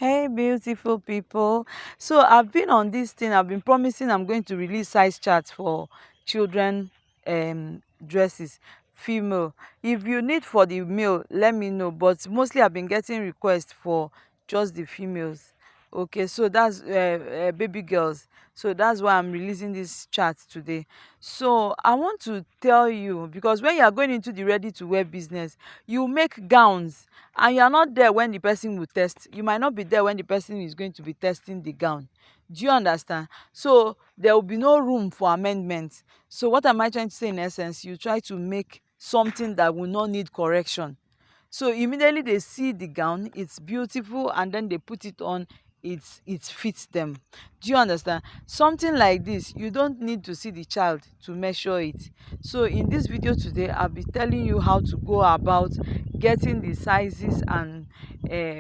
Hey, beautiful people. So I've been on this thing. I've been promising I'm going to release size charts for children dresses, female. If you need for the male, let me know. But mostly I've been getting requests for just the females. Okay, so that's baby girls. So that's why I'm releasing this chart today. So I want to tell you, because when you are going into the ready to wear business, you make gowns and you are not there when the person will test. You might not be there when the person is going to be testing the gown. Do you understand? So there will be no room for amendments. So what am I trying to say? In essence, you try to make something that will not need correction. So immediately they see the gown, it's beautiful, and then they put it on, it fits them. Do you understand? Something like this, you don't need to see the child to measure it. So in this video today, I'll be telling you how to go about getting the sizes and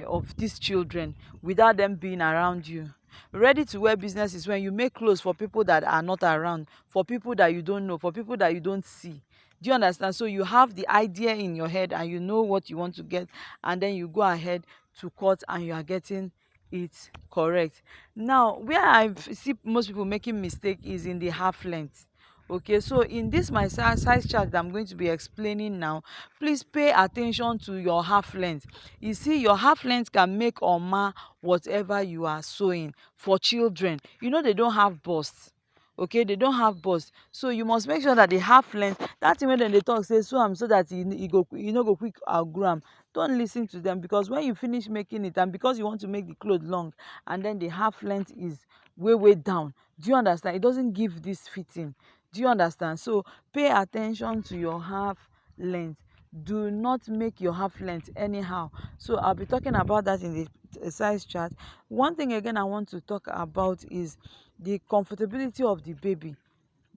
of these children without them being around you. Ready to wear business is when you make clothes for people that are not around, for people that you don't know, for people that you don't see. Do you understand? So you have the idea in your head and you know what you want to get, and then you go ahead to cut and you are getting it correct. Now, where I see most people making mistake is in the half length. Okay, so in this my size chart that I'm going to be explaining now, please pay attention to your half length. You see, your half length can make or mar whatever you are sewing. For children, you know, they don't have bust. Okay, they don't have bust, so you must make sure that the half length, that thing wey dem dey talk say sew am so that e no go quick outgrow am. Don't listen to them, because when you finish making it and because you want to make the cloth long and then the half length is way down, do you understand, it doesn't give this fitting. Do you understand? So pay attention to your half length. Do not make your half length anyhow. So I'll be talking about that in the size chart. One thing again I want to talk about is the comfortability of the baby.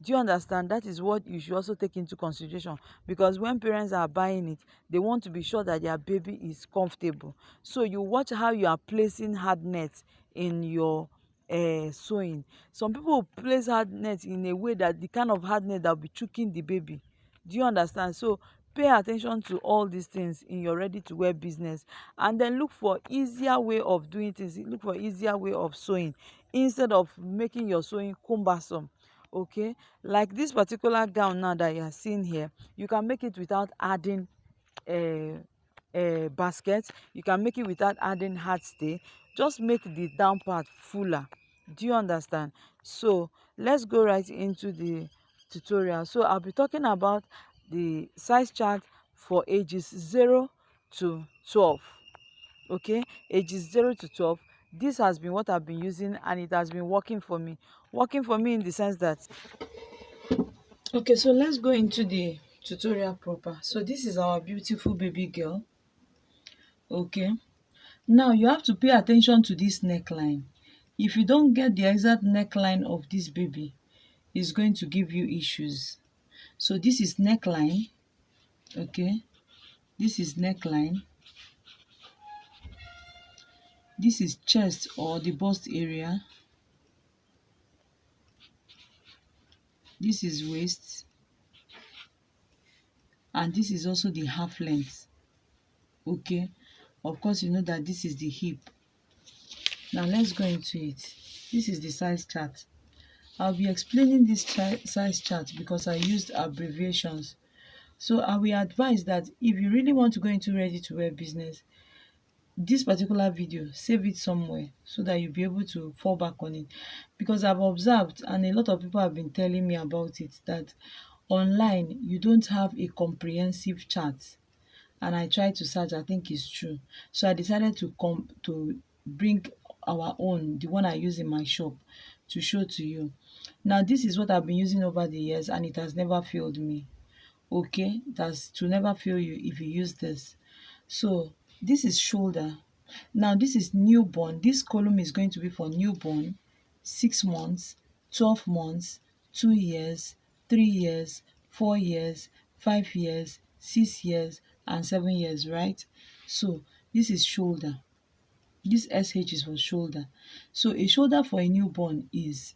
Do you understand? That is what you should also take into consideration, because when parents are buying it, they want to be sure that their baby is comfortable. So you watch how you are placing hard net in your sewing. Some people place hard net in a way that the kind of hard net that will be choking the baby. Do you understand? So pay attention to all these things in your ready to wear business, and then look for easier way of doing things. Look for easier way of sewing instead of making your sewing cumbersome. Okay, like this particular gown now that you are seeing here, you can make it without adding basket. You can make it without adding hard stay. Just make the down part fuller. Do you understand? So let's go right into the tutorial. So I'll be talking about the size chart for ages 0 to 12. Okay, ages 0 to 12. This has been what I've been using and it has been working for me in the sense that, okay, so let's go into the tutorial proper. So this is our beautiful baby girl. Okay, now you have to pay attention to this neckline. If you don't get the exact neckline of this baby, it's going to give you issues. So this is neckline. Okay, this is neckline. This is chest or the bust area. This is waist, and this is also the half length. Okay, of course you know that this is the hip. Now let's go into it. This is the size chart. I'll be explaining this size chart because I used abbreviations. So I will advise that if you really want to go into ready to wear business, this particular video, save it somewhere so that you'll be able to fall back on it. Because I've observed, and a lot of people have been telling me about it, that online you don't have a comprehensive chart. And I tried to search, I think it's true. So I decided to come to bring our own, the one I use in my shop, to show to you. Now this is what I've been using over the years and it has never failed me. Okay, it has to never fail you if you use this. So this is shoulder. Now this is newborn. This column is going to be for newborn, 6 months, 12 months, 2 years, 3 years, 4 years, 5 years, 6 years, and 7 years, right? So this is shoulder. This SH is for shoulder. So a shoulder for a newborn is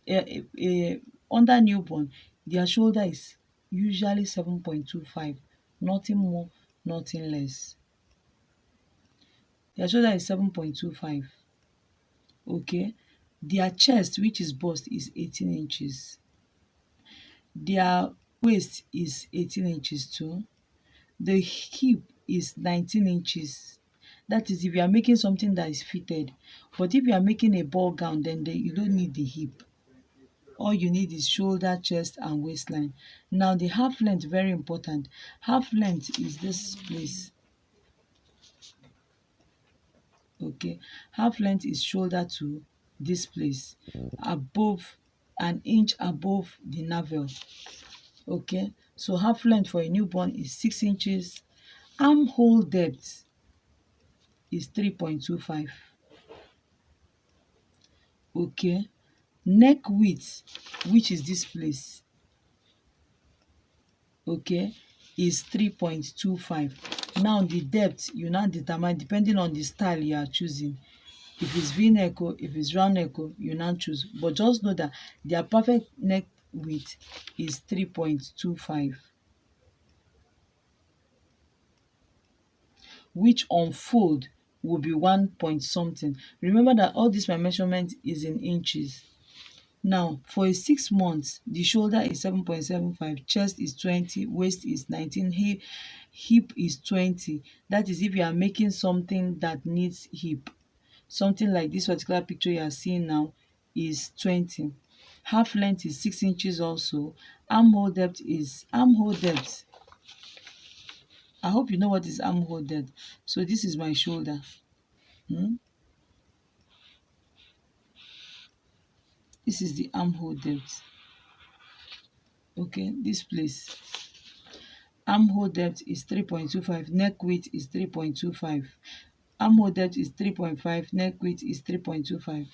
under newborn, their shoulder is usually 7.25, nothing more, nothing less. Their shoulder is 7.25. Okay, their chest, which is bust, is 18 inches. Their waist is 18 inches too. The hip is 19 inches. That is if you are making something that is fitted. But if you are making a ball gown, then you don't need the hip. All you need is shoulder, chest, and waistline. Now the half length, very important. Half length is this place. Okay, half length is shoulder to this place, above, an inch above the navel. Okay, so half length for a newborn is 6 inches. Armhole depth is 3.25. Okay, neck width, which is this place, okay, is 3.25. Now the depth you now determine depending on the style you are choosing. If it's v-neck o, if it's round neck o, you now choose, but just know that their perfect neck width is 3.25, which on fold will be 1 point something. Remember that all this my measurement is in inches. Now for a 6 months, the shoulder is 7.75, chest is 20, waist is 19, hip is 20. That is if you are making something that needs hip. Something like this particular picture you are seeing now is 20. Half length is 6 inches also. Armhole depth. I hope you know what is armhole depth. So this is my shoulder. Hmm? This is the armhole depth. Okay, this place. Armhole depth is 3.25. Neck width is 3.25. Armhole depth is 3.5. Neck width is 3.25.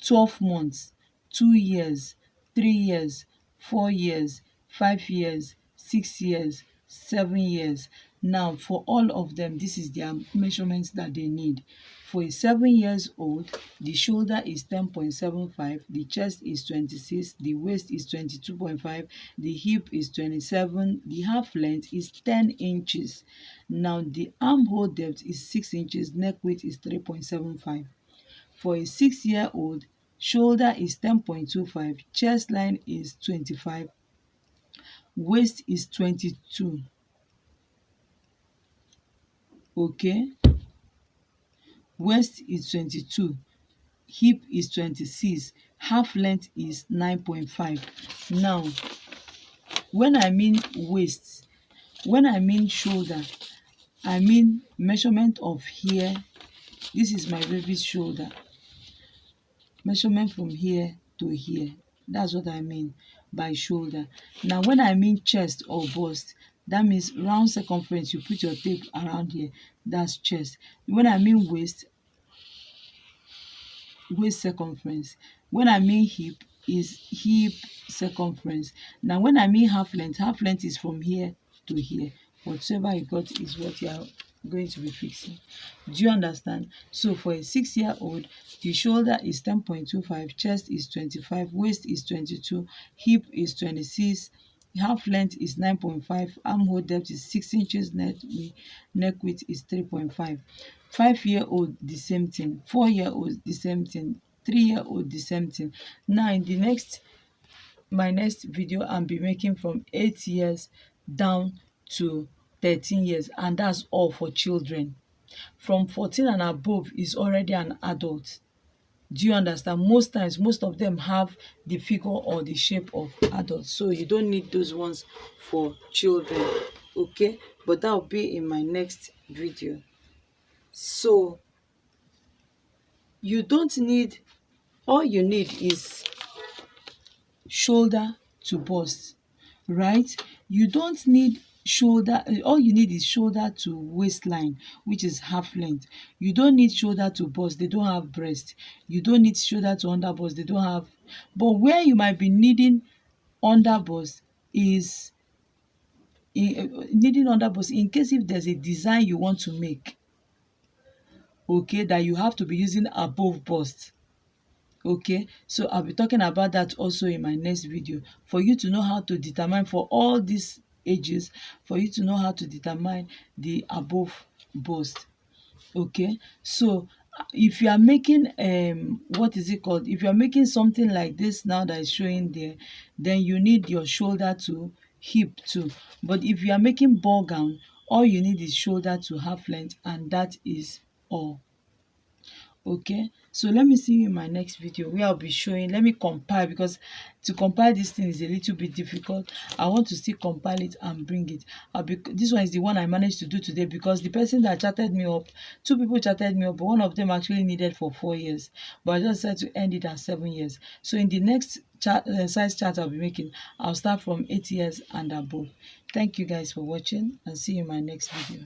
12 months, 2 years, 3 years, 4 years, 5 years, 6 years, 7 years. Now for all of them, this is their measurements that they need. For a 7 years old, the shoulder is 10.75, the chest is 26, the waist is 22.5, the hip is 27, the half length is 10 inches. Now the armhole depth is 6 inches, neck width is 3.75. For a 6-year-old, shoulder is 10.25, chest line is 25, waist is 22. Okay, waist is 22, hip is 26, half length is 9.5. Now when I mean waist, when I mean shoulder, I mean measurement of here. This is my baby's shoulder, measurement from here to here. That's what I mean by shoulder. Now when I mean chest or bust, that means round circumference, you put your tape around here, that's chest. When I mean waist circumference. When I mean hip, is hip circumference. Now when I mean half length is from here to here. Whatever you got is what you are going to be fixing. Do you understand? So for a 6-year-old, the shoulder is 10.25, chest is 25, waist is 22, hip is 26, half length is 9.5, armhole depth is 6 inches, neck width is 3.5. 5-year-old, the same thing. 4-year-old, the same thing. 3-year-old, the same thing. Now in my next video, I'll be making from 8 years down to 13 years, and that's all for children. From 14 and above is already an adult. Do you understand? Most times, most of them have the figure or the shape of adults, so you don't need those ones for children. Okay, but that will be in my next video. So you don't need, all you need is shoulder to bust, right? You don't need shoulder, all you need is shoulder to waistline, which is half length. You don't need shoulder to bust, they don't have breast. You don't need shoulder to under bust, they don't have. But where you might be needing under bust is needing under bust in case if there's a design you want to make, okay, that you have to be using above bust. Okay, so I'll be talking about that also in my next video, for you to know how to determine, for all these ages, for you to know how to determine the above bust. Okay, so if you are making what is it called, if you are making something like this now that is showing there, then you need your shoulder to hip too. But if you are making ball gown, all you need is shoulder to half length, and that is all. Okay, so let me see you in my next video where I'll be showing, let me compile, because to compile this thing is a little bit difficult. I want to still compile it and bring it. This one is the one I managed to do today, because the person that chatted me up, two people chatted me up, but one of them actually needed for 4 years, but I just said to end it at 7 years. So in the next size chart I'll be making, I'll start from 8 years and above. Thank you guys for watching, and see you in my next video.